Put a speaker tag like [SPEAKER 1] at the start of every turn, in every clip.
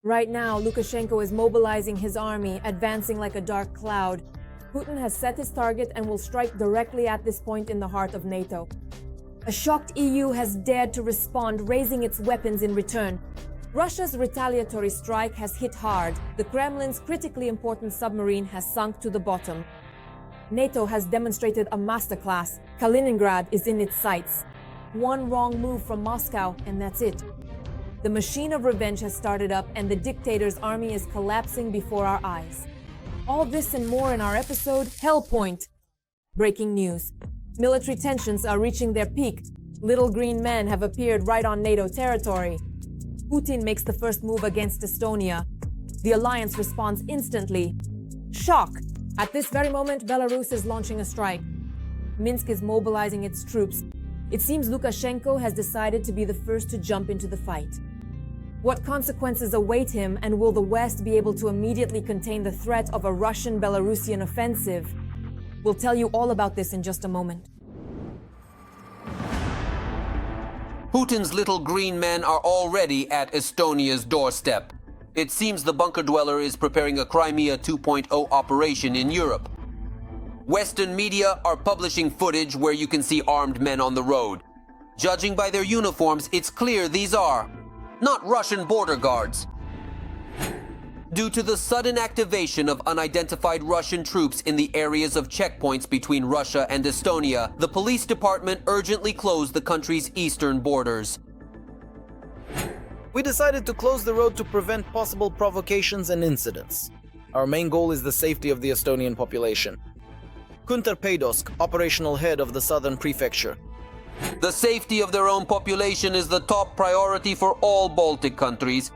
[SPEAKER 1] Right now, Lukashenko is mobilizing his army, advancing like a dark cloud. Putin has set his target and will strike directly at this point in the heart of NATO. A shocked EU has dared to respond, raising its weapons in return. Russia's retaliatory strike has hit hard. The Kremlin's critically important submarine has sunk to the bottom. NATO has demonstrated a masterclass. Kaliningrad is in its sights. One wrong move from Moscow, and that's it. The machine of revenge has started up, and the dictator's army is collapsing before our eyes. All this and more in our episode, Hellpoint. Breaking news. Military tensions are reaching their peak. Little green men have appeared right on NATO territory. Putin makes the first move against Estonia. The alliance responds instantly. Shock! At this very moment, Belarus is launching a strike. Minsk is mobilizing its troops. It seems Lukashenko has decided to be the first to jump into the fight. What consequences await him, and will the West be able to immediately contain the threat of a Russian-Belarusian offensive? We'll tell you all about this in just a moment.
[SPEAKER 2] Putin's little green men are already at Estonia's doorstep. It seems the bunker dweller is preparing a Crimea 2.0 operation in Europe. Western media are publishing footage where you can see armed men on the road. Judging by their uniforms, it's clear these are not Russian border guards. Due to the sudden activation of unidentified Russian troops in the areas of checkpoints between Russia and Estonia, the police department urgently closed the country's eastern borders.
[SPEAKER 3] We decided to close the road to prevent possible provocations and incidents. Our main goal is the safety of the Estonian population. Gunter Peidosk, operational head of the southern prefecture.
[SPEAKER 2] The safety of their own population is the top priority for all Baltic countries.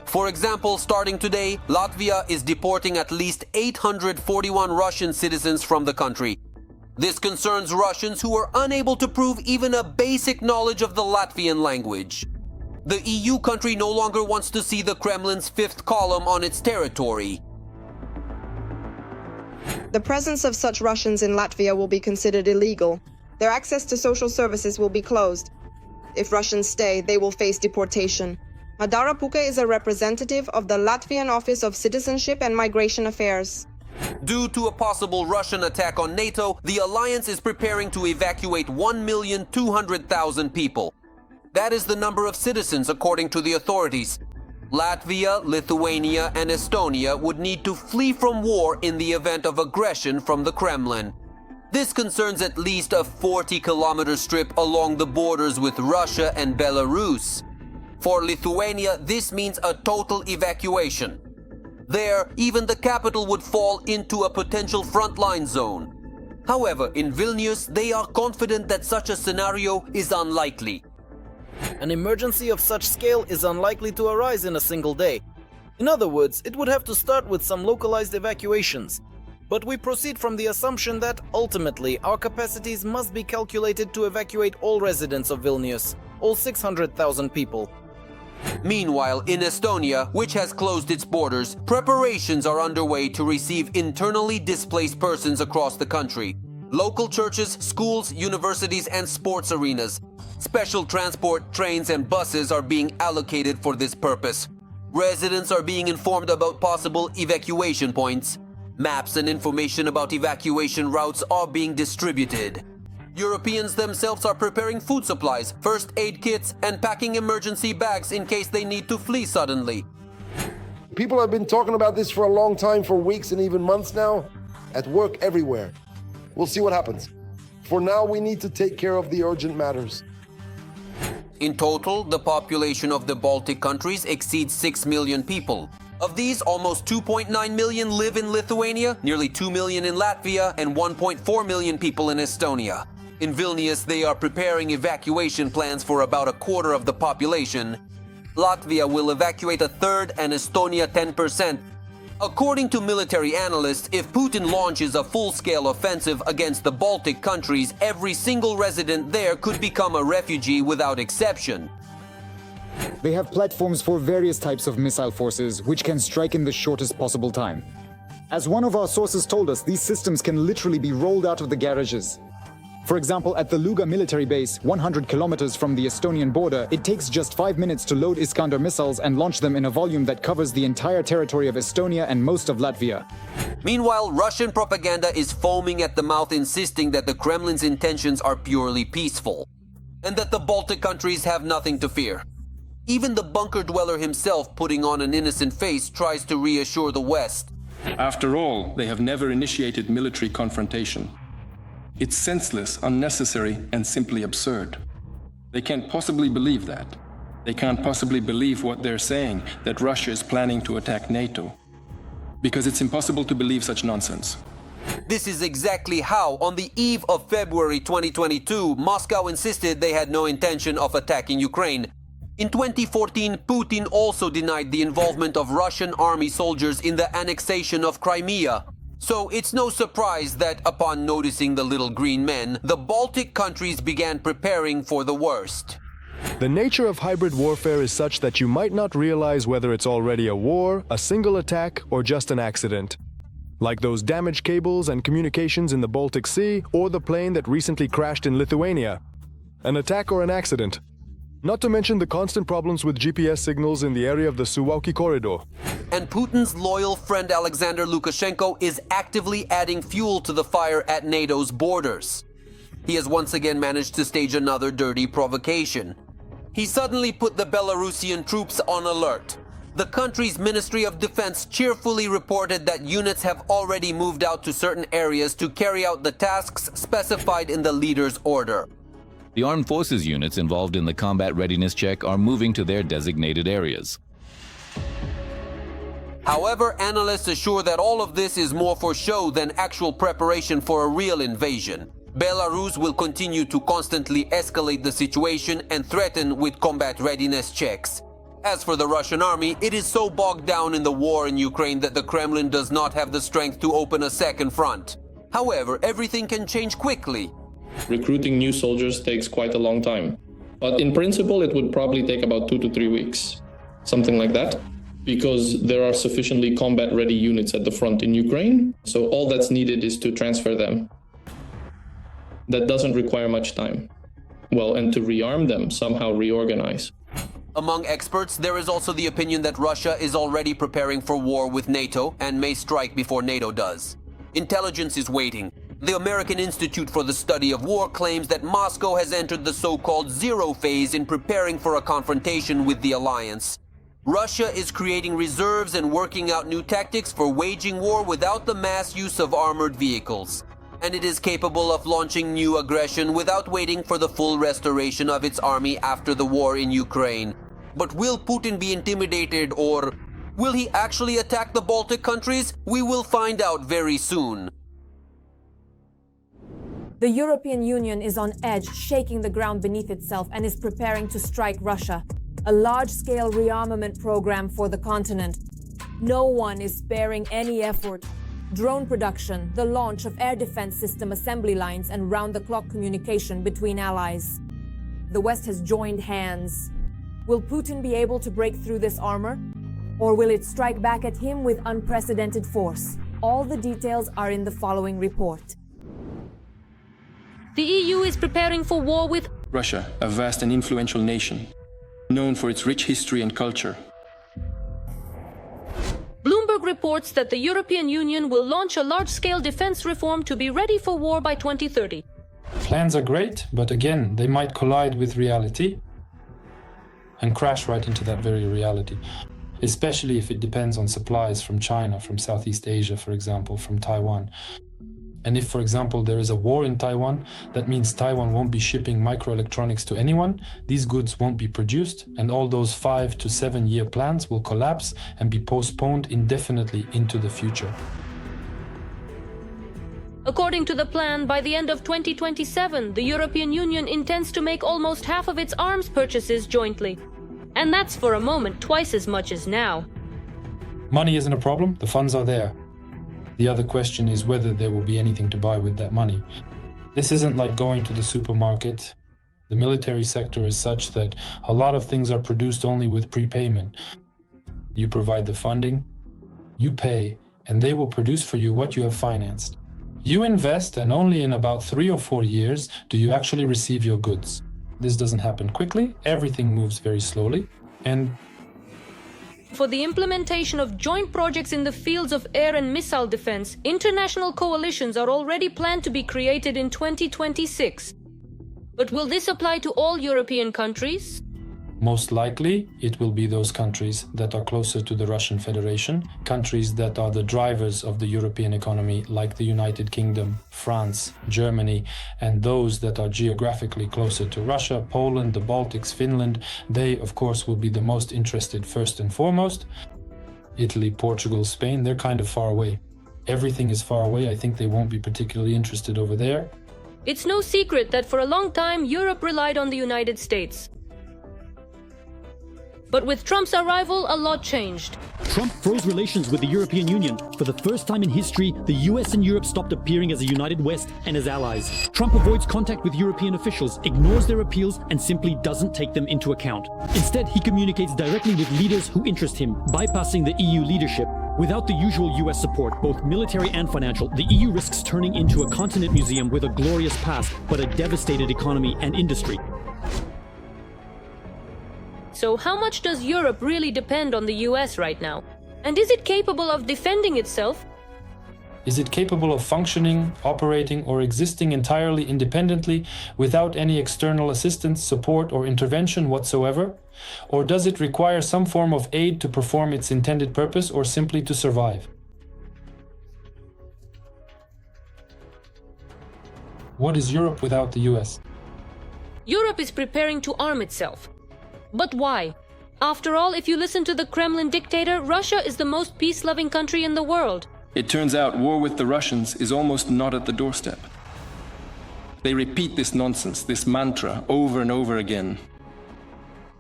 [SPEAKER 2] For example, starting today, Latvia is deporting at least 841 Russian citizens from the country. This concerns Russians who are unable to prove even a basic knowledge of the Latvian language. The EU country no longer wants to see the Kremlin's fifth column on its territory.
[SPEAKER 4] The presence of such Russians in Latvia will be considered illegal. Their access to social services will be closed. If Russians stay, they will face deportation. Madara Puka is a representative of the Latvian Office of Citizenship and Migration Affairs.
[SPEAKER 2] Due to a possible Russian attack on NATO, the alliance is preparing to evacuate 1,200,000 people. That is the number of citizens according to the authorities. Latvia, Lithuania, and Estonia would need to flee from war in the event of aggression from the Kremlin. This concerns at least a 40-kilometer strip along the borders with Russia and Belarus. For Lithuania, this means a total evacuation. There, even the capital would fall into a potential frontline zone. However, in Vilnius, they are confident that such a scenario is unlikely.
[SPEAKER 3] An emergency of such scale is unlikely to arise in a single day. In other words, it would have to start with some localized evacuations. But we proceed from the assumption that, ultimately, our capacities must be calculated to evacuate all residents of Vilnius, all 600,000 people.
[SPEAKER 2] Meanwhile, in Estonia, which has closed its borders, preparations are underway to receive internally displaced persons across the country. Local churches, schools, universities, and sports arenas. Special transport, trains, and buses are being allocated for this purpose. Residents are being informed about possible evacuation points. Maps and information about evacuation routes are being distributed. Europeans themselves are preparing food supplies, first aid kits, and packing emergency bags in case they need to flee suddenly.
[SPEAKER 5] People have been talking about this for a long time, for weeks and even months now, at work everywhere. We'll see what happens. For now, we need to take care of the urgent matters.
[SPEAKER 2] In total, the population of the Baltic countries exceeds 6 million people. Of these, almost 2.9 million live in Lithuania, nearly 2 million in Latvia, and 1.4 million people in Estonia. In Vilnius, they are preparing evacuation plans for about a quarter of the population. Latvia will evacuate a third and Estonia 10%. According to military analysts, if Putin launches a full-scale offensive against the Baltic countries, every single resident there could become a refugee without exception.
[SPEAKER 6] They have platforms for various types of missile forces, which can strike in the shortest possible time. As one of our sources told us, these systems can literally be rolled out of the garages. For example, at the Luga military base, 100 kilometers from the Estonian border, it takes just 5 minutes to load Iskander missiles and launch them in a volume that covers the entire territory of Estonia and most of Latvia.
[SPEAKER 2] Meanwhile, Russian propaganda is foaming at the mouth, insisting that the Kremlin's intentions are purely peaceful, and that the Baltic countries have nothing to fear. Even the bunker dweller himself, putting on an innocent face, tries to reassure the West.
[SPEAKER 7] After all, they have never initiated military confrontation. It's senseless, unnecessary, and simply absurd. They can't possibly believe that. They can't possibly believe what they're saying, that Russia is planning to attack NATO. Because it's impossible to believe such nonsense.
[SPEAKER 2] This is exactly how, on the eve of February 2022, Moscow insisted they had no intention of attacking Ukraine. In 2014, Putin also denied the involvement of Russian army soldiers in the annexation of Crimea. So it's no surprise that upon noticing the little green men, the Baltic countries began preparing for the worst.
[SPEAKER 8] The nature of hybrid warfare is such that you might not realize whether it's already a war, a single attack, or just an accident. Like those damaged cables and communications in the Baltic Sea, or the plane that recently crashed in Lithuania. An attack or an accident. Not to mention the constant problems with GPS signals in the area of the Suwałki corridor.
[SPEAKER 2] And Putin's loyal friend Alexander Lukashenko is actively adding fuel to the fire at NATO's borders. He has once again managed to stage another dirty provocation. He suddenly put the Belarusian troops on alert. The country's Ministry of Defense cheerfully reported that units have already moved out to certain areas to carry out the tasks specified in the leader's order.
[SPEAKER 9] The armed forces units involved in the combat readiness check are moving to their designated areas.
[SPEAKER 2] However, analysts assure that all of this is more for show than actual preparation for a real invasion. Belarus will continue to constantly escalate the situation and threaten with combat readiness checks. As for the Russian army, it is so bogged down in the war in Ukraine that the Kremlin does not have the strength to open a second front. However, everything can change quickly.
[SPEAKER 10] Recruiting new soldiers takes quite a long time. But in principle, it would probably take about 2 to 3 weeks. Something like that. Because there are sufficiently combat-ready units at the front in Ukraine, so all that's needed is to transfer them. That doesn't require much time. Well, and to rearm them, somehow reorganize.
[SPEAKER 2] Among experts, there is also the opinion that Russia is already preparing for war with NATO and may strike before NATO does. Intelligence is waiting. The American Institute for the Study of War claims that Moscow has entered the so-called zero phase in preparing for a confrontation with the alliance. Russia is creating reserves and working out new tactics for waging war without the mass use of armored vehicles. And it is capable of launching new aggression without waiting for the full restoration of its army after the war in Ukraine. But will Putin be intimidated, or will he actually attack the Baltic countries? We will find out very soon.
[SPEAKER 1] The European Union is on edge, shaking the ground beneath itself, and is preparing to strike Russia. A large-scale rearmament program for the continent. No one is sparing any effort. Drone production, the launch of air defense system assembly lines, and round-the-clock communication between allies. The West has joined hands. Will Putin be able to break through this armor? Or will it strike back at him with unprecedented force? All the details are in the following report.
[SPEAKER 11] The EU is preparing for war with
[SPEAKER 7] Russia, a vast and influential nation, known for its rich history and culture.
[SPEAKER 11] Bloomberg reports that the European Union will launch a large-scale defense reform to be ready for war by 2030.
[SPEAKER 12] Plans are great, but again, they might collide with reality and crash right into that very reality, especially if it depends on supplies from China, from Southeast Asia, for example, from Taiwan. And if, for example, there is a war in Taiwan, that means Taiwan won't be shipping microelectronics to anyone, these goods won't be produced, and all those 5 to 7 year plans will collapse and be postponed indefinitely into the future.
[SPEAKER 11] According to the plan, by the end of 2027, the European Union intends to make almost half of its arms purchases jointly. And that's for a moment twice as much as now.
[SPEAKER 12] Money isn't a problem, the funds are there. The other question is whether there will be anything to buy with that money. This isn't like going to the supermarket. The military sector is such that a lot of things are produced only with prepayment. You provide the funding, you pay, and they will produce for you what you have financed. You invest, and only in about 3 or 4 years do you actually receive your goods. This doesn't happen quickly, everything moves very slowly, and
[SPEAKER 11] For the implementation of joint projects in the fields of air and missile defense, international coalitions are already planned to be created in 2026. But will this apply to all European countries?
[SPEAKER 12] most likely it will be those countries that are closer to the Russian Federation, countries that are the drivers of the European economy, like the United Kingdom, France, Germany, and those that are geographically closer to Russia, Poland, the Baltics, Finland. They, of course, will be the most interested first and foremost. Italy, Portugal, Spain, they're kind of far away. Everything is far away. I think they won't be particularly interested over there.
[SPEAKER 11] It's no secret that for a long time Europe relied on the United States. But with Trump's arrival, a lot changed.
[SPEAKER 13] Trump froze relations with the European Union. For the first time in history, the US and Europe stopped appearing as a united West and as allies. Trump avoids contact with European officials, ignores their appeals, and simply doesn't take them into account. Instead, he communicates directly with leaders who interest him, bypassing the EU leadership. Without the usual US support, both military and financial, the EU risks turning into a continent museum with a glorious past, but a devastated economy and industry.
[SPEAKER 11] So how much does Europe really depend on the US right now? And is it capable of defending itself?
[SPEAKER 12] Is it capable of functioning, operating, or existing entirely independently without any external assistance, support, or intervention whatsoever? Or does it require some form of aid to perform its intended purpose or simply to survive? What is Europe without the US?
[SPEAKER 11] Europe is preparing to arm itself. But why? After all, if you listen to the Kremlin dictator, Russia is the most peace-loving country in the world.
[SPEAKER 7] It turns out war with the Russians is almost not at the doorstep. They repeat this nonsense, this mantra, over and over again.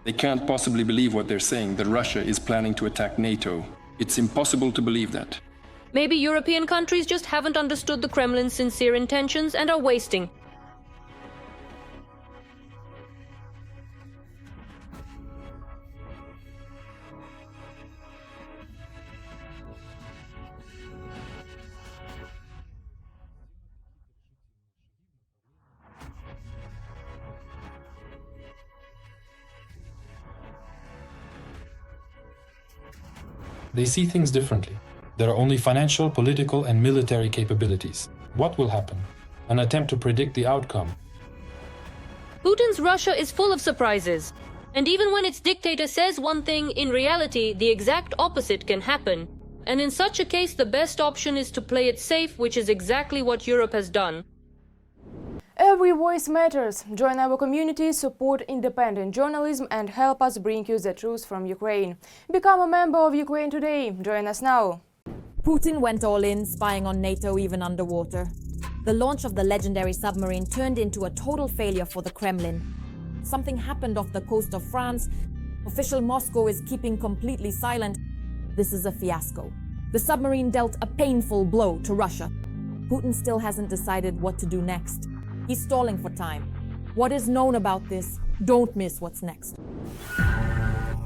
[SPEAKER 7] They can't possibly believe what they're saying, that Russia is planning to attack NATO. It's impossible to believe that.
[SPEAKER 11] Maybe European countries just haven't understood the Kremlin's sincere intentions and are wasting.
[SPEAKER 12] They see things differently. There are only financial, political, and military capabilities. What will happen? An attempt to predict the outcome.
[SPEAKER 11] Putin's Russia is full of surprises. And even when its dictator says one thing, in reality, the exact opposite can happen. And in such a case, the best option is to play it safe, which is exactly what Europe has done.
[SPEAKER 1] Every voice matters. Join our community, support independent journalism, and help us bring you the truth from Ukraine. Become a member of Ukraine today. Join us now. Putin went all in, spying on NATO even underwater. The launch of the legendary submarine turned into a total failure for the Kremlin. Something happened off the coast of France. Official Moscow is keeping completely silent. This is a fiasco. The submarine dealt a painful blow to Russia. Putin still hasn't decided what to do next. He's stalling for time. What is known about this? Don't miss what's next.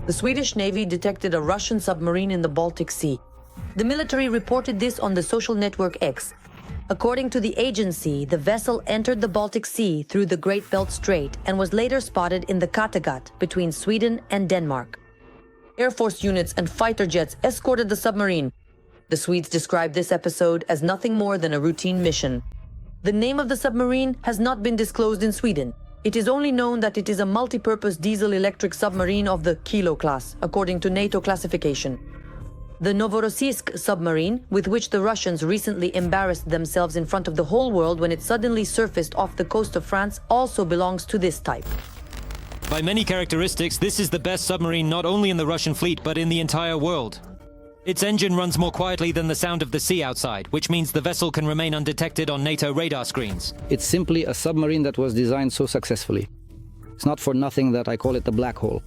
[SPEAKER 14] The Swedish Navy detected a Russian submarine in the Baltic Sea. The military reported this on the social network X. According to the agency, the vessel entered the Baltic Sea through the Great Belt Strait and was later spotted in the Kattegat between Sweden and Denmark. Air Force units and fighter jets escorted the submarine. The Swedes described this episode as nothing more than a routine mission. The name of the submarine has not been disclosed in Sweden. It is only known that it is a multi-purpose diesel-electric submarine of the Kilo class, according to NATO classification. The Novorossiysk submarine, with which the Russians recently embarrassed themselves in front of the whole world when it suddenly surfaced off the coast of France, also belongs to this type.
[SPEAKER 15] By many characteristics, this is the best submarine not only in the Russian fleet, but in the entire world. Its engine runs more quietly than the sound of the sea outside, which means the vessel can remain undetected on NATO radar screens.
[SPEAKER 16] It's simply a submarine that was designed so successfully. It's not for nothing that I call it the black hole.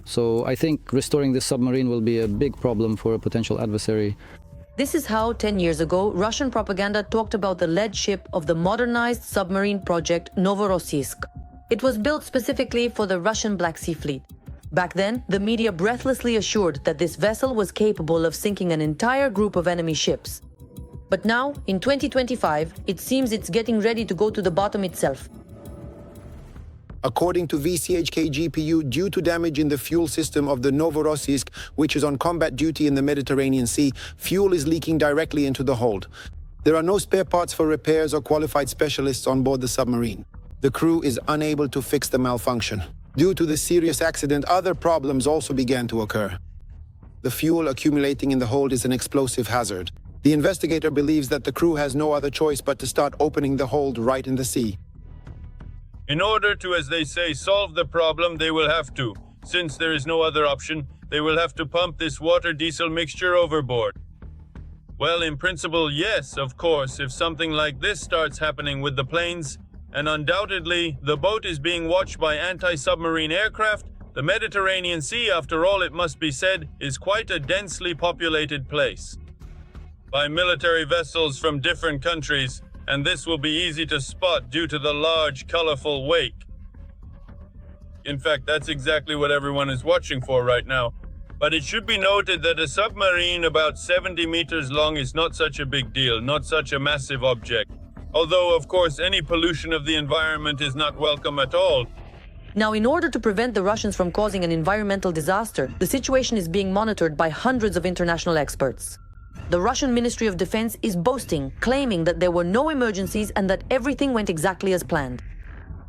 [SPEAKER 16] So I think restoring this submarine will be a big problem for a potential adversary.
[SPEAKER 14] This is how, 10 years ago, Russian propaganda talked about the lead ship of the modernized submarine project Novorossiysk. It was built specifically for the Russian Black Sea Fleet. Back then, the media breathlessly assured that this vessel was capable of sinking an entire group of enemy ships. But now, in 2025, it seems it's getting ready to go to the bottom itself.
[SPEAKER 17] According to VCHK GPU, due to damage in the fuel system of the Novorossiysk, which is on combat duty in the Mediterranean Sea, fuel is leaking directly into the hold. There are no spare parts for repairs or qualified specialists on board the submarine. The crew is unable to fix the malfunction. Due to the serious accident, other problems also began to occur. The fuel accumulating in the hold is an explosive hazard. The investigator believes that the crew has no other choice but to start opening the hold right in the sea.
[SPEAKER 18] In order to, as they say, solve the problem, they will have to. Since there is no other option, they will have to pump this water-diesel mixture overboard. Well, in principle, yes, of course, if something like this starts happening with the planes, and undoubtedly, the boat is being watched by anti-submarine aircraft, the Mediterranean Sea, after all it must be said, is quite a densely populated place. By military vessels from different countries, and this will be easy to spot due to the large, colorful wake. In fact, that's exactly what everyone is watching for right now. But it should be noted that a submarine about 70 meters long is not such a big deal, not such a massive object. Although, of course, any pollution of the environment is not welcome at all.
[SPEAKER 14] Now, in order to prevent the Russians from causing an environmental disaster, the situation is being monitored by hundreds of international experts. The Russian Ministry of Defense is boasting, claiming that there were no emergencies and that everything went exactly as planned.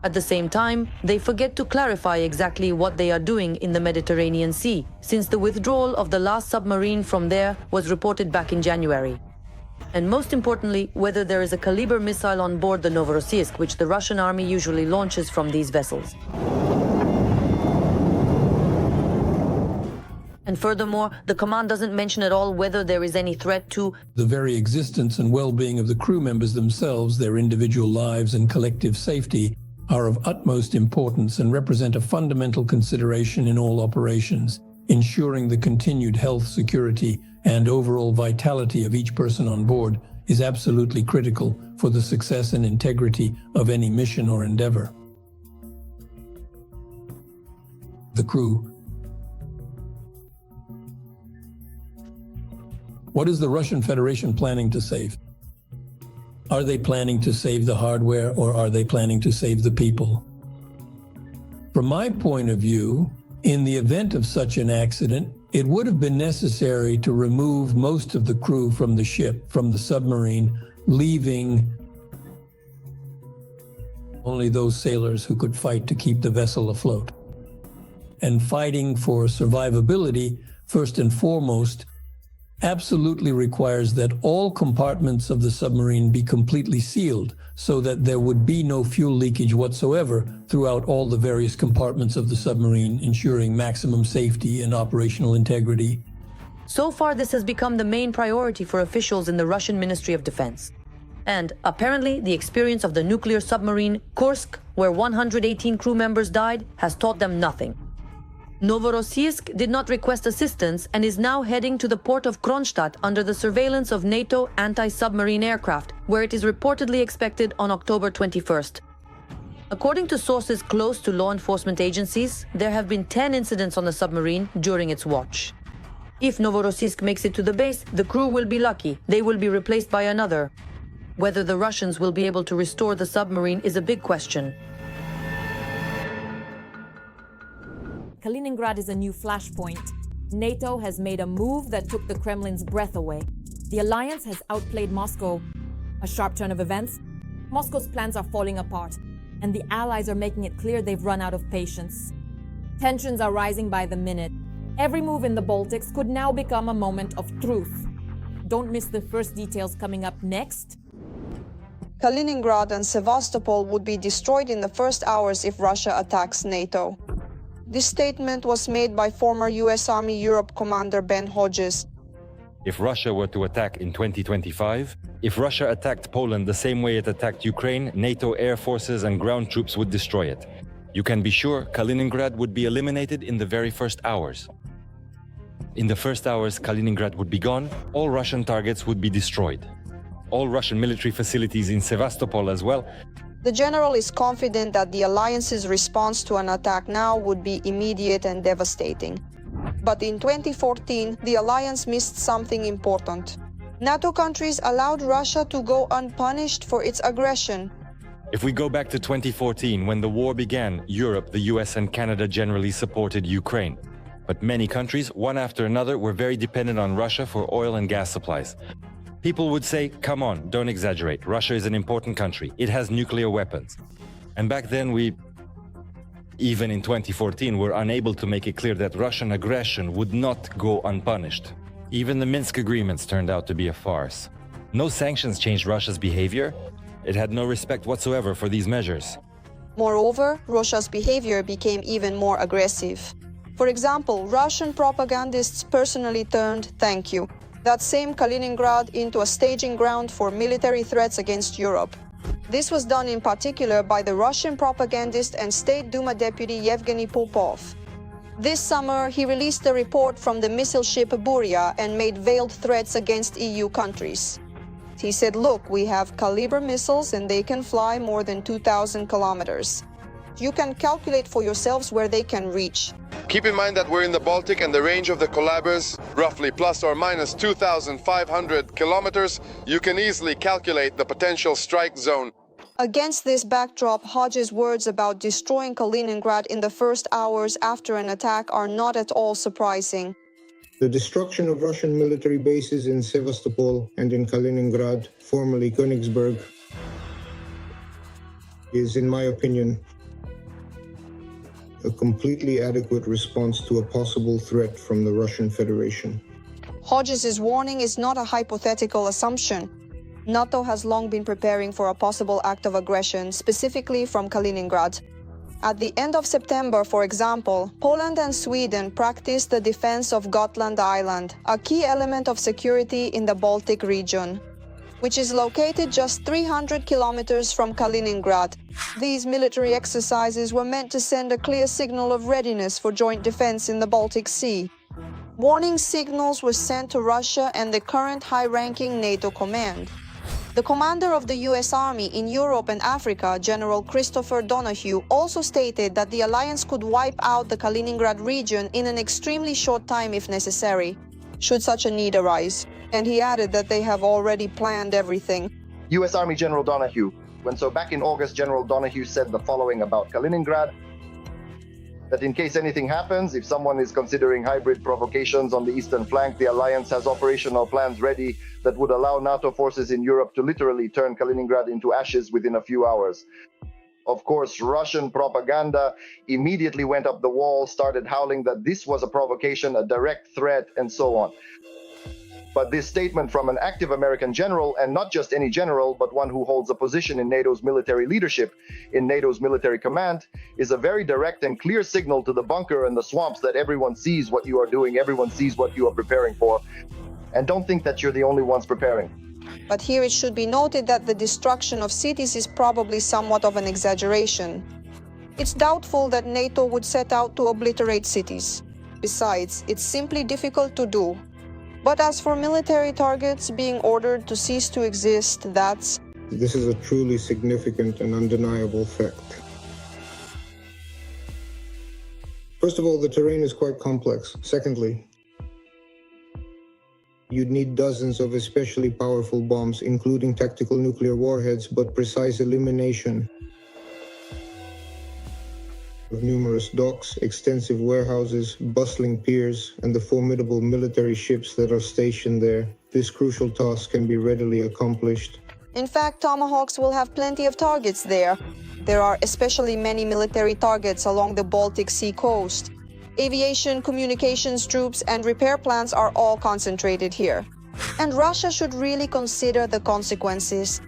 [SPEAKER 14] At the same time, they forget to clarify exactly what they are doing in the Mediterranean Sea, since the withdrawal of the last submarine from there was reported back in January. And most importantly, whether there is a Kaliber missile on board the Novorossiysk, which the Russian army usually launches from these vessels. And furthermore, the command doesn't mention at all whether there is any threat to
[SPEAKER 19] the very existence and well-being of the crew members themselves, their individual lives and collective safety are of utmost importance and represent a fundamental consideration in all operations. Ensuring the continued health, security, and overall vitality of each person on board is absolutely critical for the success and integrity of any mission or endeavor. The crew. What is the Russian Federation planning to save? Are they planning to save the hardware, or are they planning to save the people? From my point of view, in the event of such an accident, it would have been necessary to remove most of the crew from the ship, from the submarine, leaving only those sailors who could fight to keep the vessel afloat. And fighting for survivability, first and foremost, absolutely requires that all compartments of the submarine be completely sealed so that there would be no fuel leakage whatsoever throughout all the various compartments of the submarine, ensuring maximum safety and operational integrity.
[SPEAKER 14] So far, this has become the main priority for officials in the Russian Ministry of Defense. And apparently, the experience of the nuclear submarine Kursk, where 118 crew members died, has taught them nothing. Novorossiysk did not request assistance and is now heading to the port of Kronstadt under the surveillance of NATO anti-submarine aircraft, where it is reportedly expected on October 21st. According to sources close to law enforcement agencies, there have been 10 incidents on the submarine during its watch. If Novorossiysk makes it to the base, the crew will be lucky. They will be replaced by another. Whether the Russians will be able to restore the submarine is a big question.
[SPEAKER 1] Kaliningrad is a new flashpoint. NATO has made a move that took the Kremlin's breath away. The alliance has outplayed Moscow. A sharp turn of events. Moscow's plans are falling apart, and the allies are making it clear they've run out of patience. Tensions are rising by the minute. Every move in the Baltics could now become a moment of truth. Don't miss the first details coming up next.
[SPEAKER 4] Kaliningrad and Sevastopol would be destroyed in the first hours if Russia attacks NATO. This statement was made by former US Army Europe Commander Ben Hodges.
[SPEAKER 20] If Russia were to attack in 2025, if Russia attacked Poland the same way it attacked Ukraine, NATO air forces and ground troops would destroy it. You can be sure Kaliningrad would be eliminated in the very first hours. In the first hours, Kaliningrad would be gone, all Russian targets would be destroyed. All Russian military facilities in Sevastopol as well.
[SPEAKER 4] The general is confident that the alliance's response to an attack now would be immediate and devastating. But in 2014, the alliance missed something important. NATO countries allowed Russia to go unpunished for its aggression.
[SPEAKER 20] If we go back to 2014, when the war began, Europe, the US and Canada generally supported Ukraine. But many countries, one after another, were very dependent on Russia for oil and gas supplies. People would say, come on, don't exaggerate. Russia is an important country. It has nuclear weapons. And back then even in 2014, were unable to make it clear that Russian aggression would not go unpunished. Even the Minsk agreements turned out to be a farce. No sanctions changed Russia's behavior. It had no respect whatsoever for these measures.
[SPEAKER 4] Moreover, Russia's behavior became even more aggressive. For example, Russian propagandists personally turned, thank you, that same Kaliningrad into a staging ground for military threats against Europe. This was done in particular by the Russian propagandist and State Duma deputy Yevgeny Popov. This summer, he released a report from the missile ship Buria and made veiled threats against EU countries. He said, look, we have Caliber missiles and they can fly more than 2,000 kilometers. You can calculate for yourselves where they can reach.
[SPEAKER 5] Keep in mind that we're in the Baltic and the range of the Calibers, roughly plus or minus 2,500 kilometers. You can easily calculate the potential strike zone.
[SPEAKER 4] Against this backdrop, Hodges' words about destroying Kaliningrad in the first hours after an attack are not at all surprising.
[SPEAKER 21] The destruction of Russian military bases in Sevastopol and in Kaliningrad, formerly Königsberg, is, in my opinion, a completely adequate response to a possible threat from the Russian Federation.
[SPEAKER 4] Hodges' warning is not a hypothetical assumption. NATO has long been preparing for a possible act of aggression, specifically from Kaliningrad. At the end of September, for example, Poland and Sweden practiced the defense of Gotland Island, a key element of security in the Baltic region, which is located just 300 kilometers from Kaliningrad. These military exercises were meant to send a clear signal of readiness for joint defense in the Baltic Sea. Warning signals were sent to Russia and the current high-ranking NATO command. The commander of the US Army in Europe and Africa, General Christopher Donahue, also stated that the alliance could wipe out the Kaliningrad region in an extremely short time if necessary, should such a need arise. And he added that they have already planned everything.
[SPEAKER 22] US Army General Donahue. Back in August, General Donahue said the following about Kaliningrad, that in case anything happens, if someone is considering hybrid provocations on the eastern flank, the alliance has operational plans ready that would allow NATO forces in Europe to literally turn Kaliningrad into ashes within a few hours. Of course, Russian propaganda immediately went up the wall, started howling that this was a provocation, a direct threat, and so on. But this statement from an active American general, and not just any general, but one who holds a position in NATO's military leadership, in NATO's military command, is a very direct and clear signal to the bunker and the swamps that everyone sees what you are doing, everyone sees what you are preparing for. And don't think that you're the only ones preparing.
[SPEAKER 4] But here it should be noted that the destruction of cities is probably somewhat of an exaggeration. It's doubtful that NATO would set out to obliterate cities. Besides, it's simply difficult to do. But as for military targets being ordered to cease to exist,
[SPEAKER 21] This is a truly significant and undeniable fact. First of all, the terrain is quite complex. Secondly, you'd need dozens of especially powerful bombs, including tactical nuclear warheads, but precise elimination of numerous docks, extensive warehouses, bustling piers, and the formidable military ships that are stationed there. This crucial task can be readily accomplished.
[SPEAKER 4] In fact, Tomahawks will have plenty of targets there. There are especially many military targets along the Baltic Sea coast. Aviation, communications troops, and repair plants are all concentrated here. And Russia should really consider the consequences.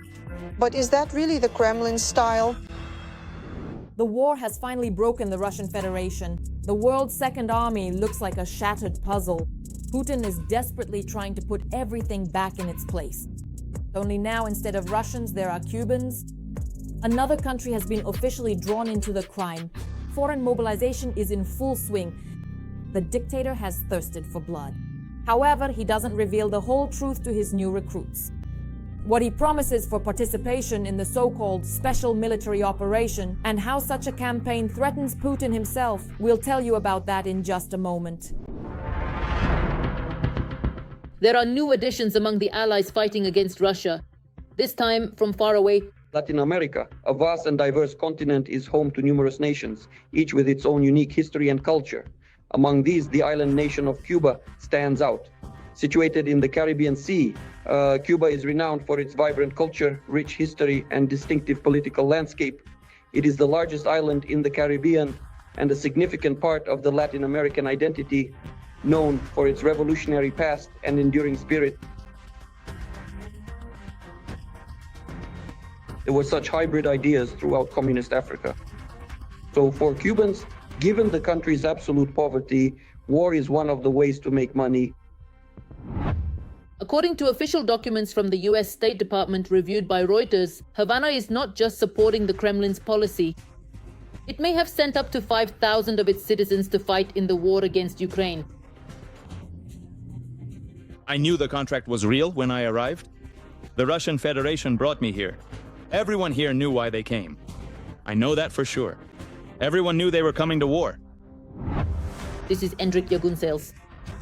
[SPEAKER 4] But is that really the Kremlin style?
[SPEAKER 1] The war has finally broken the Russian Federation. The world's second army looks like a shattered puzzle. Putin is desperately trying to put everything back in its place. Only now, instead of Russians, there are Cubans. Another country has been officially drawn into the crime. Foreign mobilization is in full swing. The dictator has thirsted for blood. However, he doesn't reveal the whole truth to his new recruits. What he promises for participation in the so-called special military operation and how such a campaign threatens Putin himself, we'll tell you about that in just a moment.
[SPEAKER 11] There are new additions among the allies fighting against Russia, this time from far away.
[SPEAKER 3] Latin America, a vast and diverse continent, is home to numerous nations, each with its own unique history and culture. Among these, the island nation of Cuba stands out. Situated in the Caribbean Sea, Cuba is renowned for its vibrant culture, rich history, and distinctive political landscape. It is the largest island in the Caribbean and a significant part of the Latin American identity, known for its revolutionary past and enduring spirit. There were such hybrid ideas throughout communist Africa. So for Cubans, given the country's absolute poverty, war is one of the ways to make money.
[SPEAKER 11] According to official documents from the US State Department reviewed by Reuters, Havana is not just supporting the Kremlin's policy. It may have sent up to 5,000 of its citizens to fight in the war against Ukraine.
[SPEAKER 6] I knew the contract was real when I arrived. The Russian Federation brought me here. Everyone here knew why they came. I know that for sure. Everyone knew they were coming to war.
[SPEAKER 11] This is Endrik Jagunsels.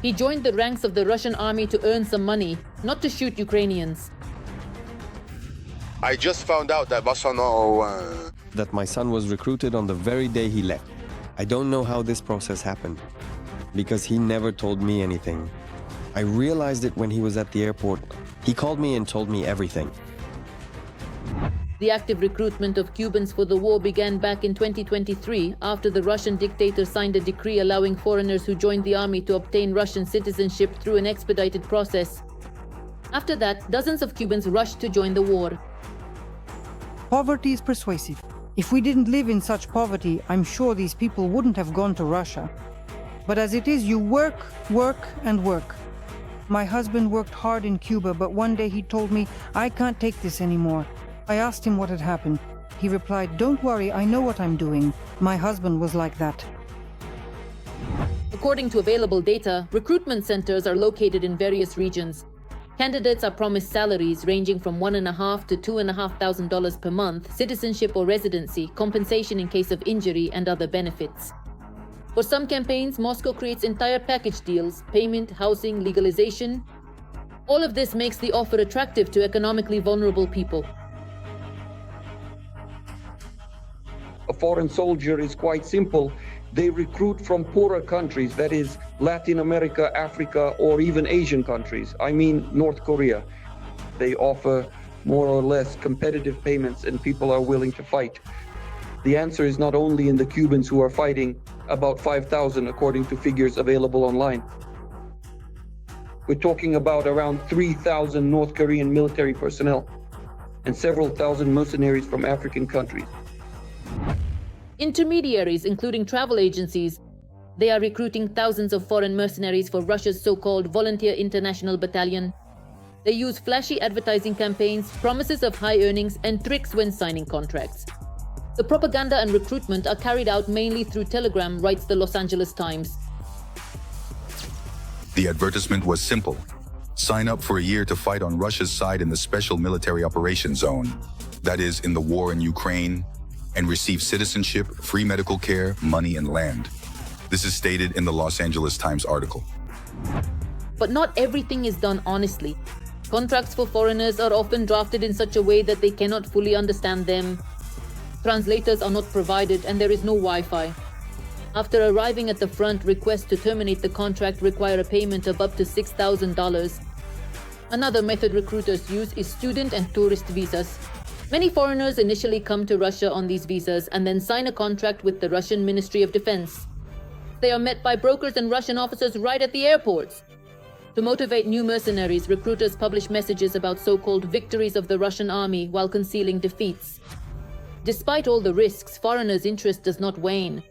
[SPEAKER 11] He joined the ranks of the Russian army to earn some money, not to shoot Ukrainians.
[SPEAKER 23] I just found out that
[SPEAKER 24] that my son was recruited on the very day he left. I don't know how this process happened, because he never told me anything. I realized it when he was at the airport. He called me and told me everything.
[SPEAKER 11] The active recruitment of Cubans for the war began back in 2023 after the Russian dictator signed a decree allowing foreigners who joined the army to obtain Russian citizenship through an expedited process. After that, dozens of Cubans rushed to join the war.
[SPEAKER 25] Poverty is persuasive. If we didn't live in such poverty, I'm sure these people wouldn't have gone to Russia. But as it is, you work, work, and work. My husband worked hard in Cuba, but one day he told me, I can't take this anymore. I asked him what had happened. He replied, don't worry, I know what I'm doing. My husband was like that.
[SPEAKER 11] According to available data, recruitment centers are located in various regions. Candidates are promised salaries ranging from $1,500 to $2,500 per month, citizenship or residency, compensation in case of injury, and other benefits. For some campaigns, Moscow creates entire package deals, payment, housing, legalization. All of this makes the offer attractive to economically vulnerable people.
[SPEAKER 3] A foreign soldier is quite simple. They recruit from poorer countries, that is, Latin America, Africa, or even Asian countries. I mean, North Korea. They offer more or less competitive payments and people are willing to fight. The answer is not only in the Cubans who are fighting, about 5,000 according to figures available online. We're talking about around 3,000 North Korean military personnel and several thousand mercenaries from African countries.
[SPEAKER 11] Intermediaries, including travel agencies, they are recruiting thousands of foreign mercenaries for Russia's so-called Volunteer International Battalion. They use flashy advertising campaigns, promises of high earnings, and tricks when signing contracts. The propaganda and recruitment are carried out mainly through Telegram, writes the Los Angeles Times.
[SPEAKER 26] The advertisement was simple. Sign up for a year to fight on Russia's side in the Special Military Operations Zone, that is, in the war in Ukraine, and receive citizenship, free medical care, money, and land. This is stated in the Los Angeles Times article.
[SPEAKER 11] But not everything is done honestly. Contracts for foreigners are often drafted in such a way that they cannot fully understand them. Translators are not provided and there is no Wi-Fi. After arriving at the front, requests to terminate the contract require a payment of up to $6,000. Another method recruiters use is student and tourist visas. Many foreigners initially come to Russia on these visas and then sign a contract with the Russian Ministry of Defense. They are met by brokers and Russian officers right at the airports. To motivate new mercenaries, recruiters publish messages about so-called victories of the Russian army while concealing defeats. Despite all the risks, foreigners' interest does not wane.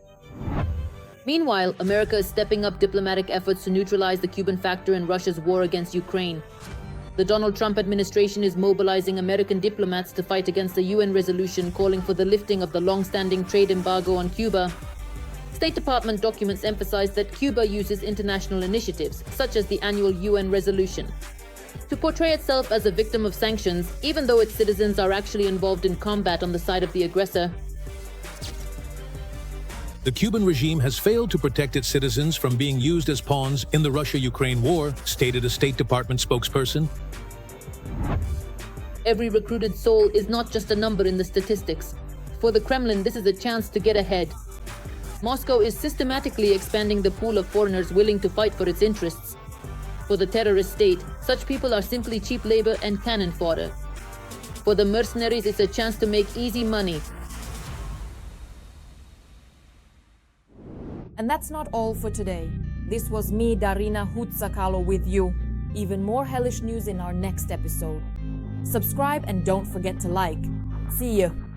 [SPEAKER 11] Meanwhile, America is stepping up diplomatic efforts to neutralize the Cuban factor in Russia's war against Ukraine. The Donald Trump administration is mobilizing American diplomats to fight against a UN resolution calling for the lifting of the long-standing trade embargo on Cuba. State Department documents emphasize that Cuba uses international initiatives, such as the annual UN resolution, to portray itself as a victim of sanctions, even though its citizens are actually involved in combat on the side of the aggressor.
[SPEAKER 2] The Cuban regime has failed to protect its citizens from being used as pawns in the Russia-Ukraine war, stated a State Department spokesperson.
[SPEAKER 7] Every recruited soul is not just a number in the statistics. For the Kremlin, this is a chance to get ahead. Moscow is systematically expanding the pool of foreigners willing to fight for its interests. For the terrorist state, such people are simply cheap labor and cannon fodder. For the mercenaries, it's a chance to make easy money.
[SPEAKER 1] And that's not all for today. This was me, Darina Hutsakalo, with you. Even more hellish news in our next episode. Subscribe and don't forget to like. See you.